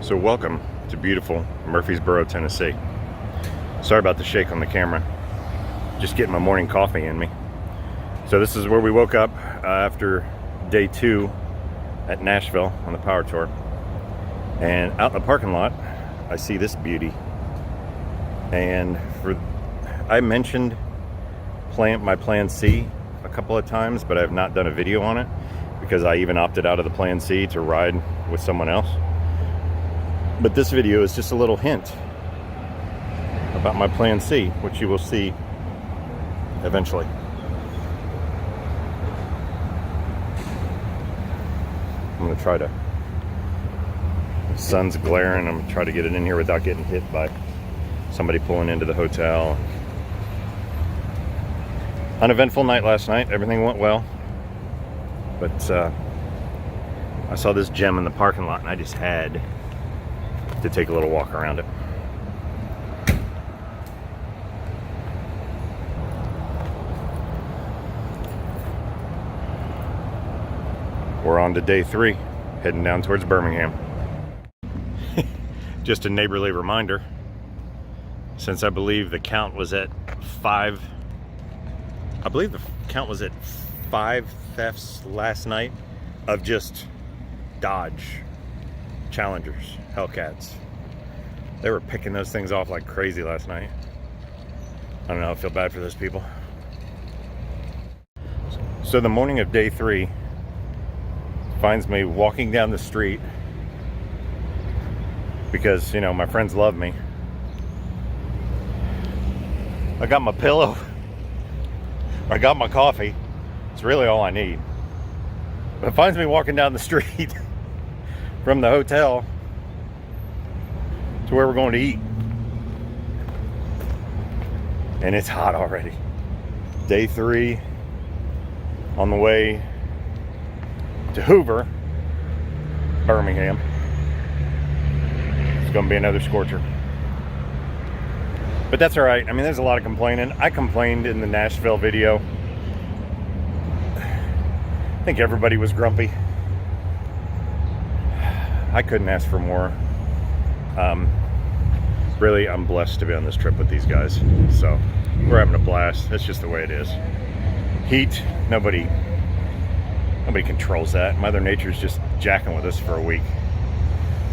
So welcome to beautiful Murfreesboro, Tennessee. Sorry about the shake on the camera. Just getting my morning coffee in me. So this is where we woke up after day 2 at Nashville on the power tour. And out in the parking lot, I see this beauty. And I mentioned my Plan C a couple of times, but I have not done a video on it because I even opted out of the Plan C to ride with someone else. But this video is just a little hint about my Plan C, which you will see eventually. I'm gonna try to, the sun's glaring, I'm gonna try to get it in here without getting hit by somebody pulling into the hotel. Uneventful night last night, everything went well. But I saw this gem in the parking lot and I just had to take a little walk around it. We're on to day 3, heading down towards Birmingham. Just a neighborly reminder, since I believe the count was at 5, I believe the count was at 5 thefts last night of just Dodge Challengers, Hellcats. They were picking those things off like crazy last night. I don't know, I feel bad for those people. So the morning of day 3 finds me walking down the street because, you know, my friends love me. I got my pillow. I got my coffee. It's really all I need. But it finds me walking down the street from the hotel to where we're going to eat. And it's hot already. Day 3 on the way to Hoover, Birmingham. It's going to be another scorcher. But that's all right. I mean, there's a lot of complaining. I complained in the Nashville video. I think everybody was grumpy. I couldn't ask for more. Really, I'm blessed to be on this trip with these guys. So we're having a blast. That's just the way it is. Heat, nobody controls that. Mother Nature's just jacking with us for a week.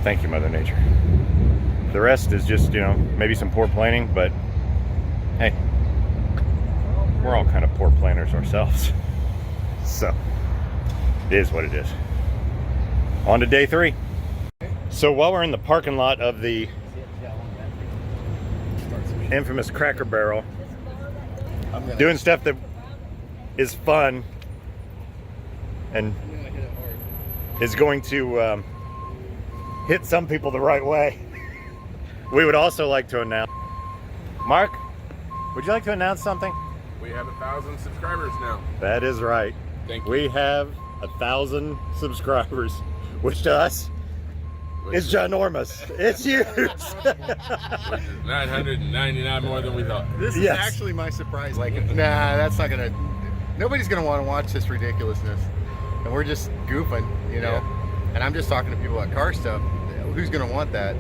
Thank you, Mother Nature. The rest is just, you know, maybe some poor planning, but hey, we're all kind of poor planners ourselves. So it is what it is. On to day 3. So while we're in the parking lot of the infamous Cracker Barrel, doing stuff that is fun and is going to hit some people the right way, we would also like to announce, Mark, would you like to announce something? We have 1,000 subscribers now. That is right. Thank you. We have 1,000 subscribers, which to us is ginormous. It's huge. 999 more than we thought. This is actually my surprise. Like, nah, that's not gonna. Nobody's gonna want to watch this ridiculousness, and we're just goofing, you know. Yeah. And I'm just talking to people about car stuff. Who's gonna want that?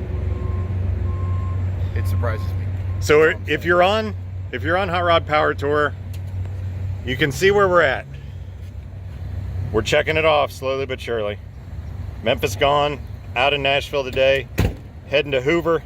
It surprises me. So if you're on Hot Rod Power Tour, you can see where we're at. We're checking it off slowly but surely. Memphis gone, out in Nashville today, heading to Hoover.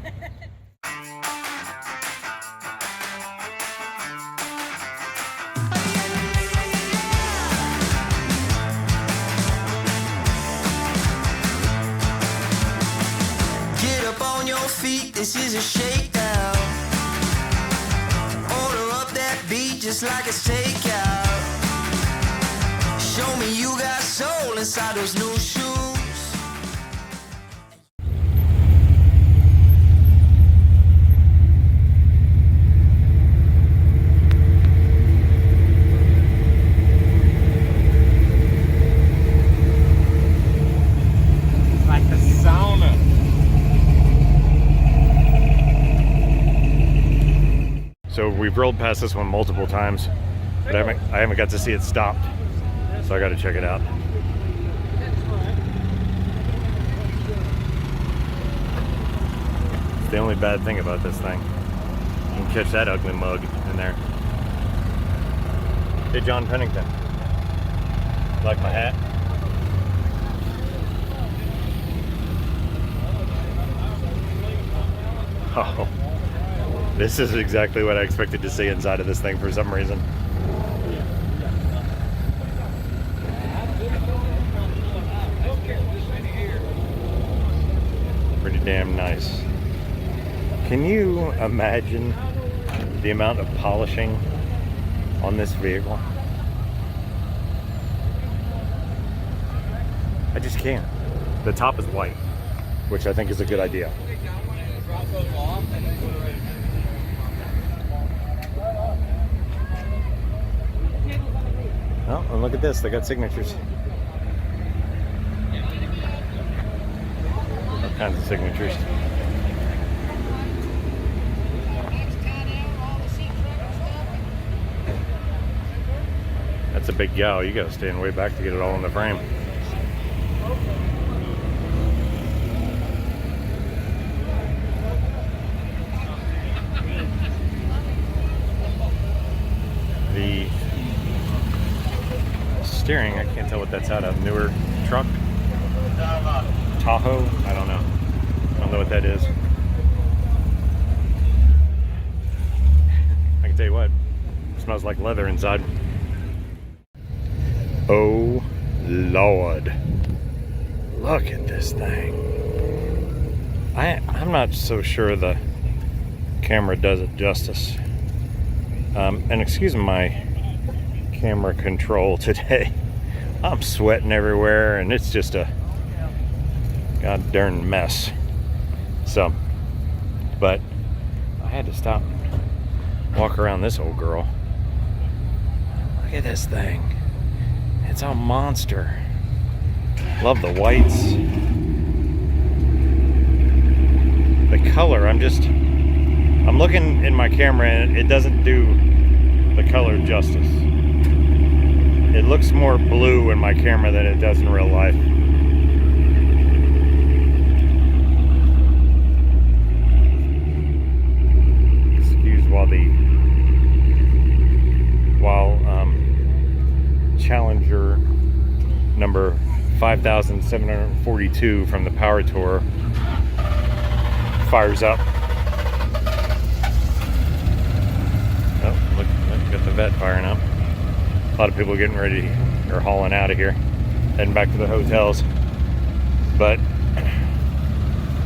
Get up on your feet, this is a shakedown. Order up that beat just like it's takeout. Show me you got soul inside those new shoes. Like a sauna. So we've rolled past this one multiple times, but I haven't got to see it stopped. So I got to check it out. the only bad thing about this thing. You can catch that ugly mug in there. Hey, John Pennington. Like my hat? Oh, this is exactly what I expected to see inside of this thing for some reason. Pretty damn nice. Can you imagine the amount of polishing on this vehicle? I just can't. The top is white, which I think is a good idea. Oh, and look at this, they got signatures. All kinds of signatures. That's a big gal. You gotta stand way back to get it all in the frame. The steering, I can't tell what that's out of. Newer truck? Tahoe? I don't know. I don't know what that is. I can tell you what, it smells like leather inside. Oh Lord, look at this thing. I'm not so sure the camera does it justice. And excuse my camera control today. I'm sweating everywhere and it's just a god darn mess. So, but I had to stop and walk around this old girl. Look at this thing. It's a monster. Love the whites. The color, I'm looking in my camera and it doesn't do the color justice. It looks more blue in my camera than it does in real life. Excuse while Challenger number 5742 from the Power Tour fires up. Oh, look, got the vet firing up. A lot of people getting ready or hauling out of here, heading back to their hotels. But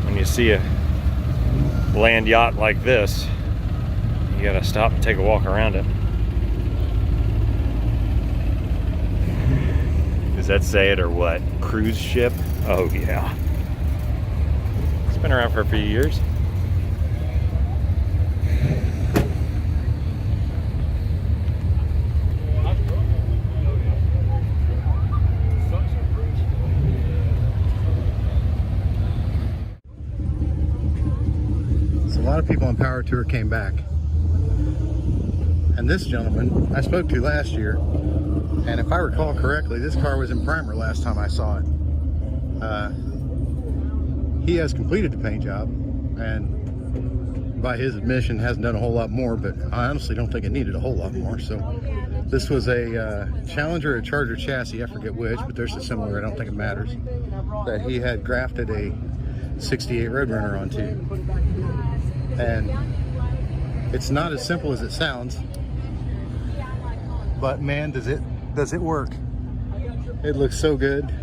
when you see a land yacht like this, you gotta stop and take a walk around it. Does that say it or what? Cruise ship? Oh yeah. It's been around for a few years. So a lot of people on Power Tour came back. And this gentleman I spoke to last year, and if I recall correctly, this car was in primer last time I saw it. He has completed the paint job, and by his admission hasn't done a whole lot more, but I honestly don't think it needed a whole lot more. So this was a Challenger, a Charger chassis, I forget which, but there's a similar, I don't think it matters, that he had grafted a 68 Roadrunner onto. And it's not as simple as it sounds, but man, does it work. It looks so good.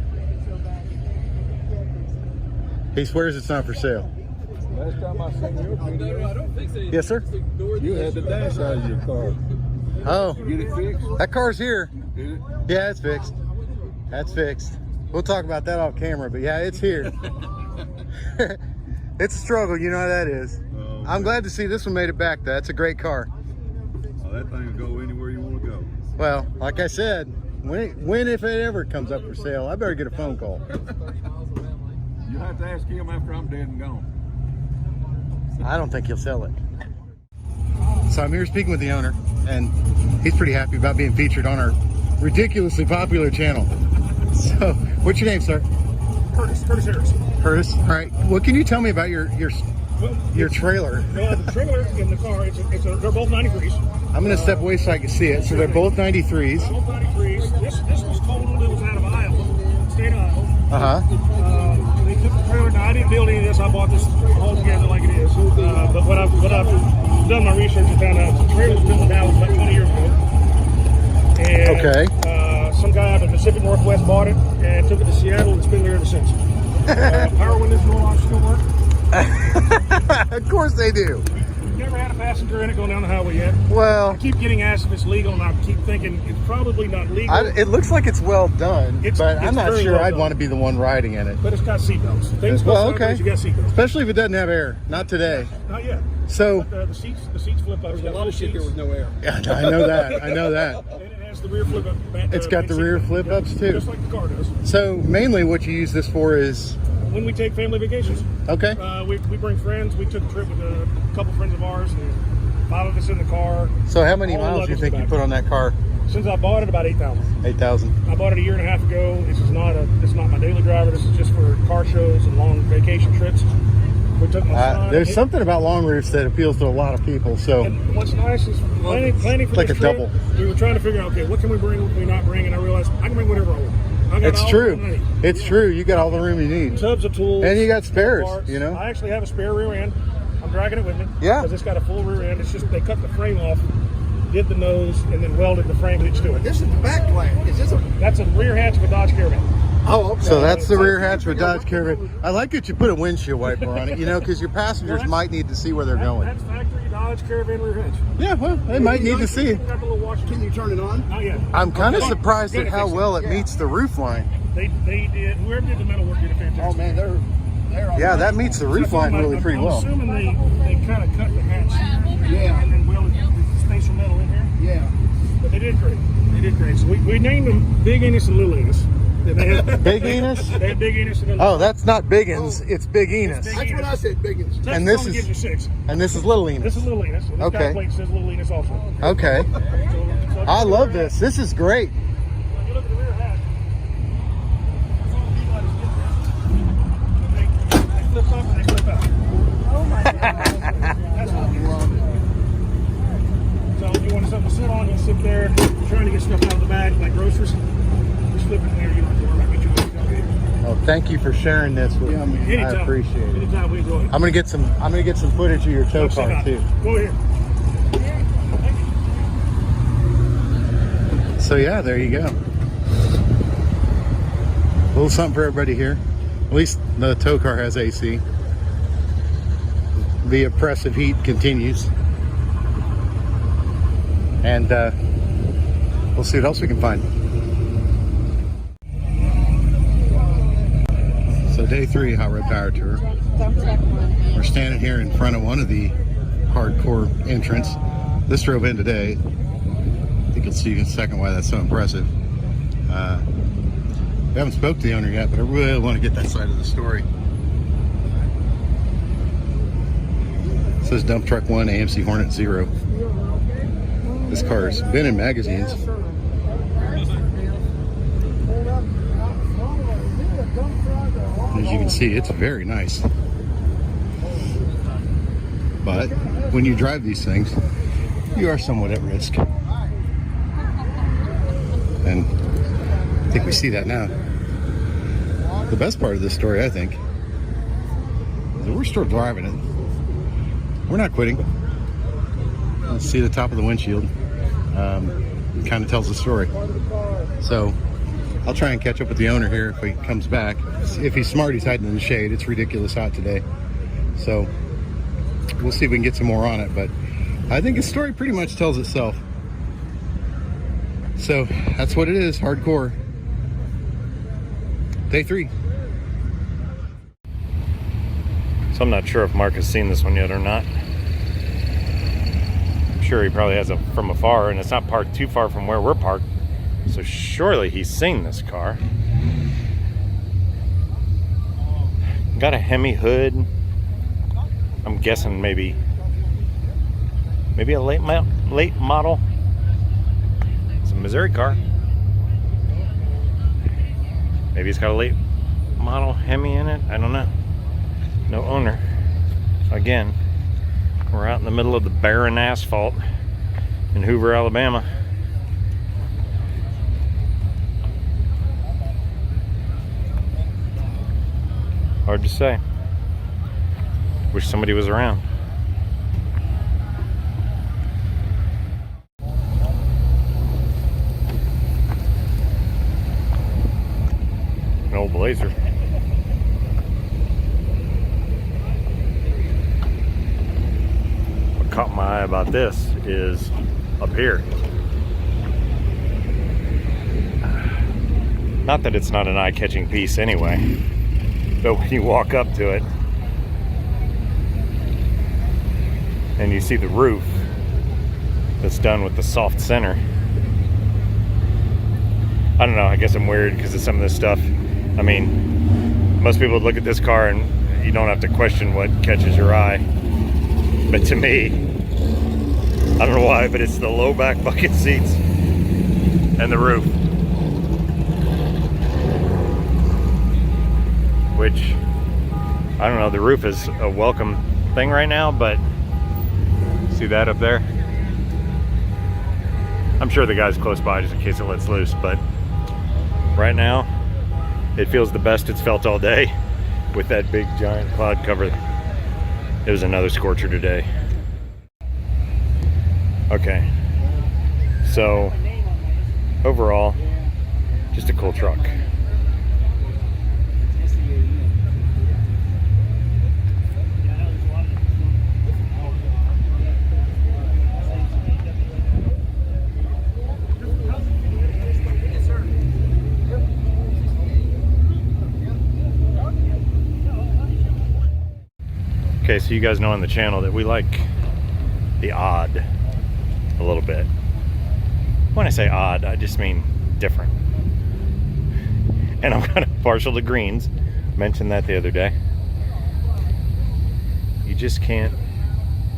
He swears it's not for sale. Last time I seen your video, I don't think so. Yes, sir? you had the dash out of your car. Oh, Get it fixed? that car's here. Did it? Yeah, it's fixed. That's fixed. We'll talk about that off camera, but yeah, it's here. It's a struggle, you know how that is. Oh, I'm glad to see this one made it back, though. That's a great car. Oh, that thing will go anywhere you want to go. Well, like I said, when if it ever comes up for sale, I better get a phone call. You have to ask him after I'm dead and gone. I don't think he'll sell it. So I'm here speaking with the owner, and he's pretty happy about being featured on our ridiculously popular channel. So, what's your name, sir? Curtis Harris. Curtis. All right. What can you tell me about your your trailer. Well, the trailer in the car, they're both 93s. I'm going to step away so I can see it. So they're both 93s. Both 93s. This was totaled. It was out of Iowa, state of Iowa. They took the trailer. Now, I didn't build any of this. I bought this all together like it is. But what I've done my research and found out the trailer was built in Dallas about 20 years ago. And some guy out of the Pacific Northwest bought it and took it to Seattle. It's been there ever since. Power windows, door locks still work. Of course they do. We've never had a passenger in it going down the highway yet. Well, I keep getting asked if it's legal, and I keep thinking it's probably not legal. it looks like it's well done, but I'm not sure well I'd done. want to be the one riding in it. But it's got seatbelts. Things Well, go sideways, okay. You got seatbelts. Especially if it doesn't have air. Not today. Not yet. So But the seats flip up. There's a lot of shit here with no air. yeah, I know that. I know that. And it has the rear flip up. It's got the rear flip ups too. Just like the car does. So mainly what you use this for is When we take family vacations, okay. we bring friends. We took a trip with a couple friends of ours, and 5 of us in the car. So how many All miles do you luggage think you back. put on that car? Since I bought it, about 8,000. 8,000. I bought it a year and a half ago. This is not my daily driver. This is just for car shows and long vacation trips. We took my son. There's something about long routes that appeals to a lot of people. So And what's nice is planning for like this a trip, double. we were trying to figure out, okay, what can we bring, what can we not bring, and I realized I can bring whatever I want. I got it's all true. the money. It's true. You got all the room you need. Tubs of tools. And you got spares, parts. you know? I actually have a spare rear end. I'm dragging it with me. Yeah. Because it's got a full rear end. It's just they cut the frame off, did the nose, and then welded the frame hitch to it. This is the back plate. Is this a... That's a rear hatch of a Dodge Caravan. Oh, okay. So that's the rear hatch for Dodge Caravan. I like that you put a windshield wiper on it, because your passengers might need to see where they're going. That's factory Dodge Caravan rear hatch. Yeah, well, they might need to see it. Got the little washer. Can you turn it on? Not yet. I'm kind of Okay. surprised Good at how fix it. well it meets the roof line. They did. Whoever did the metal work did a fantastic. Oh man, they're Yeah, that meets the roof line really pretty I'm well. assuming they kind of cut the hatch. Yeah. And then welded the spacer metal in here. Yeah. But they did great. They did great. So we named them Big Enos and Little Enos. They had, Big Enos? They had Big Enos and Little Oh, that's not Biggins, it's Big Enos. Big That's what I said, biggins. Texas and this only is- gives you 6. And this is Little This Enos. is Little Enos. And this Okay. guy plate says Little Enos also. Okay. So I love this. This is great. When you look at the rear hatch, they flip up and they flip out. Oh my God. That's what I love. So if you want something to sit on, you sit there trying to get stuff out of the bag like groceries. Just flip it there. You don't have to worry about getting Oh, thank you for sharing this with me. Anytime. I appreciate it. Anytime we enjoy it. I'm gonna get some footage of your tow Say car hi. too. Go ahead. So yeah, there you go. A little something for everybody here. At least the tow car has AC. The oppressive heat continues. And we'll see what else we can find. So day 3 Hot Rod Power Tour. We're standing here in front of one of the hardcore entrants. This drove in today. I think you'll see in a second why that's so impressive. We haven't spoke to the owner yet, but I really want to get that side of the story. It says Dump Truck 1 AMC Hornet 0. This car's been in magazines. As you can see, it's very nice. But when you drive these things, you are somewhat at risk. And I think we see that now. The best part of this story, I think, is that we're still driving it. We're not quitting. Let's see the top of the windshield. It kind of tells the story. So I'll try and catch up with the owner here if he comes back. If he's smart, he's hiding in the shade. It's ridiculous hot today. So we'll see if we can get some more on it. But I think his story pretty much tells itself. So that's what it is, hardcore. Day 3. So I'm not sure if Mark has seen this one yet or not. I'm sure he probably has it from afar, and it's not parked too far from where we're parked. So surely he's seen this car. Got a Hemi hood. I'm guessing maybe a late model. It's a Missouri car. Maybe it's got a late model Hemi in it. I don't know. No owner. Again, we're out in the middle of the barren asphalt in Hoover, Alabama. Hard to say. Wish somebody was around. An old Blazer. What caught my eye about this is up here. Not that it's not an eye-catching piece anyway, but when you walk up to it and you see the roof that's done with the soft center, I don't know, I guess I'm weird because of some of this stuff. I mean, most people would look at this car and you don't have to question what catches your eye. But to me, I don't know why, but it's the low back bucket seats and the roof. Which, I don't know, the roof is a welcome thing right now, but see that up there? I'm sure the guy's close by just in case it lets loose, but right now, it feels the best it's felt all day with that big giant cloud cover. It was another scorcher today. Okay, so overall, just a cool truck. Okay, so you guys know on the channel that we like the odd a little bit. When I say odd, I just mean different. And I'm kind of partial to greens. Mentioned that the other day. You just can't,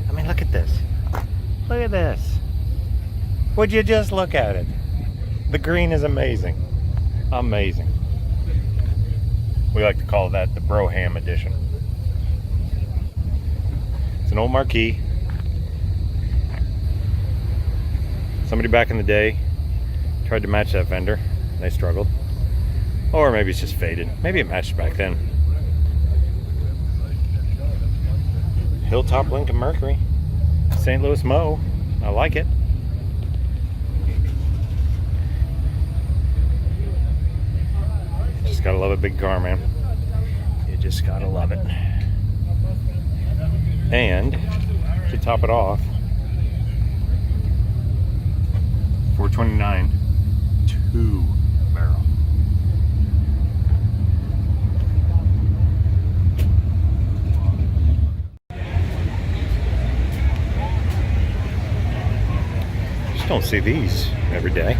I mean, look at this. Look at this. Would you just look at it? The green is amazing. Amazing. We like to call that the Broham edition. It's an old Marquis. Somebody back in the day tried to match that fender. They struggled. Or maybe it's just faded. Maybe it matched back then. Hilltop Lincoln Mercury. St. Louis Mo. I like it. Just gotta love a big car, man. You just gotta love it. And to top it off, 429 2 barrel. Just don't see these every day.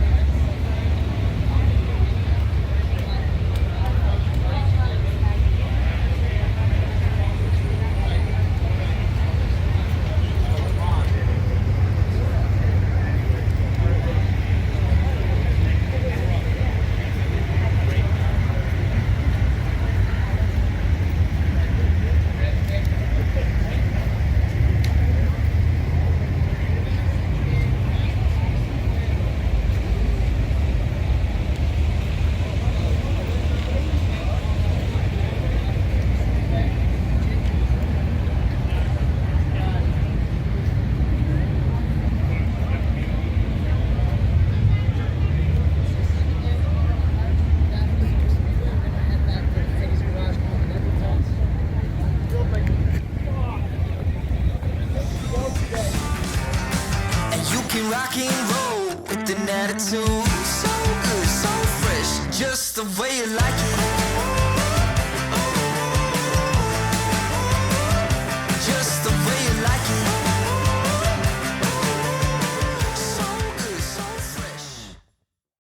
Rock and roll with an attitude, so good, so fresh, just the way you like it.